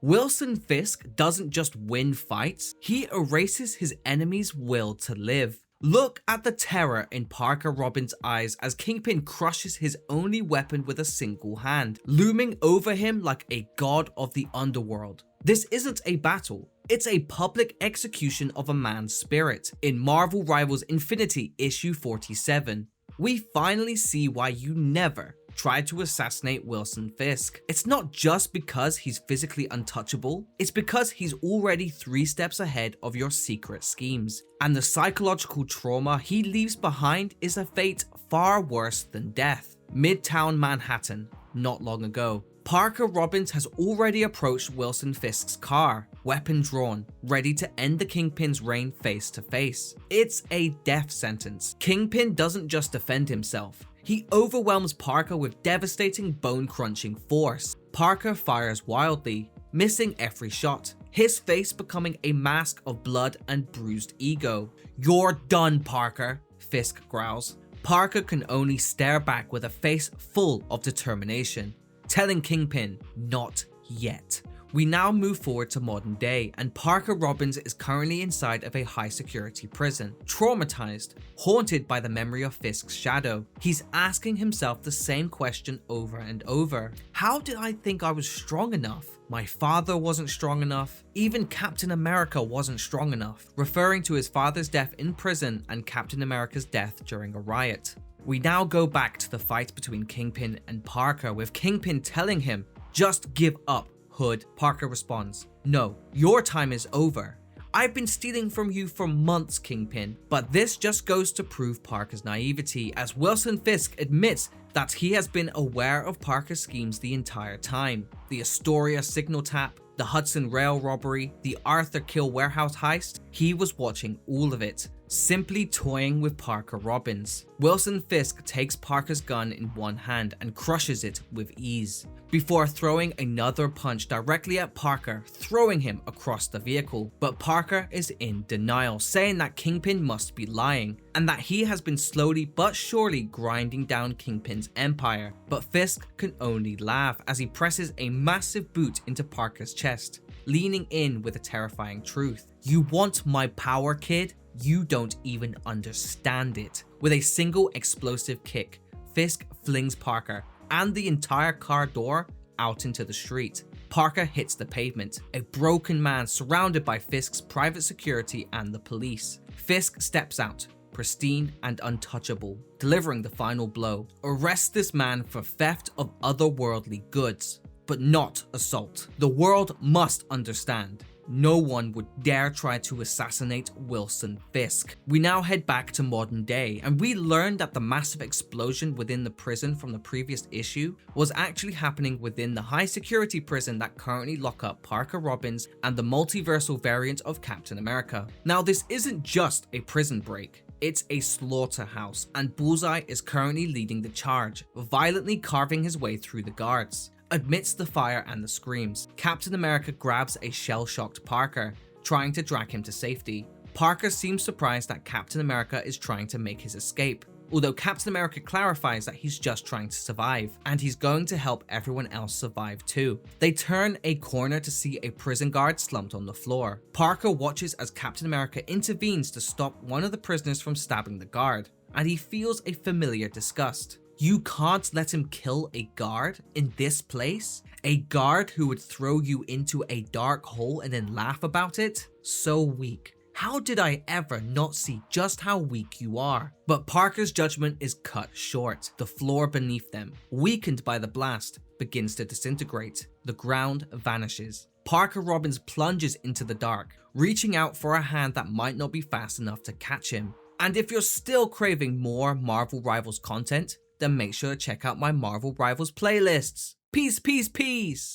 Wilson Fisk doesn't just win fights, he erases his enemy's will to live. Look at the terror in Parker Robbins' eyes as Kingpin crushes his only weapon with a single hand, looming over him like a god of the underworld. This isn't a battle, it's a public execution of a man's spirit. In Marvel Rivals Infinity issue 47, we finally see why you never tried to assassinate Wilson Fisk. It's not just because he's physically untouchable, it's because he's already 3 steps ahead of your secret schemes. And the psychological trauma he leaves behind is a fate far worse than death. Midtown Manhattan, not long ago. Parker Robbins has already approached Wilson Fisk's car, weapon drawn, ready to end the Kingpin's reign face to face. It's a death sentence. Kingpin doesn't just defend himself, he overwhelms Parker with devastating bone-crunching force. Parker fires wildly, missing every shot, his face becoming a mask of blood and bruised ego. "You're done, Parker," Fisk growls. Parker can only stare back with a face full of determination, telling Kingpin, "Not yet." We now move forward to modern day, and Parker Robbins is currently inside of a high security prison, traumatized, haunted by the memory of Fisk's shadow. He's asking himself the same question over and over. How did I think I was strong enough? My father wasn't strong enough. Even Captain America wasn't strong enough, referring to his father's death in prison and Captain America's death during a riot. We now go back to the fight between Kingpin and Parker, with Kingpin telling him, "Just give up, Hood." Parker responds, "No, your time is over. I've been stealing from you for months, Kingpin." But this just goes to prove Parker's naivety, as Wilson Fisk admits that he has been aware of Parker's schemes the entire time. The Astoria signal tap, the Hudson Rail robbery, the Arthur Kill warehouse heist, he was watching all of it, simply toying with Parker Robbins. Wilson Fisk takes Parker's gun in one hand and crushes it with ease, before throwing another punch directly at Parker, throwing him across the vehicle. But Parker is in denial, saying that Kingpin must be lying, and that he has been slowly but surely grinding down Kingpin's empire. But Fisk can only laugh as he presses a massive boot into Parker's chest, leaning in with a terrifying truth. "You want my power, kid? You don't even understand it." With a single explosive kick, Fisk flings Parker and the entire car door out into the street. Parker hits the pavement, a broken man surrounded by Fisk's private security and the police. Fisk steps out, pristine and untouchable, delivering the final blow. "Arrest this man for theft of otherworldly goods, but not assault. The world must understand. No one would dare try to assassinate Wilson Fisk." We now head back to modern day, and we learn that the massive explosion within the prison from the previous issue was actually happening within the high security prison that currently lock up Parker Robbins and the multiversal variant of Captain America. Now, this isn't just a prison break. It's a slaughterhouse, and Bullseye is currently leading the charge, violently carving his way through the guards. Amidst the fire and the screams, Captain America grabs a shell-shocked Parker, trying to drag him to safety. Parker seems surprised that Captain America is trying to make his escape, although Captain America clarifies that he's just trying to survive, and he's going to help everyone else survive too. They turn a corner to see a prison guard slumped on the floor. Parker watches as Captain America intervenes to stop one of the prisoners from stabbing the guard, and he feels a familiar disgust. You can't let him kill a guard in this place? A guard who would throw you into a dark hole and then laugh about it? So weak. How did I ever not see just how weak you are? But Parker's judgment is cut short. The floor beneath them, weakened by the blast, begins to disintegrate. The ground vanishes. Parker Robbins plunges into the dark, reaching out for a hand that might not be fast enough to catch him. And if you're still craving more Marvel Rivals content, then make sure to check out my Marvel Rivals playlists. Peace, peace, peace!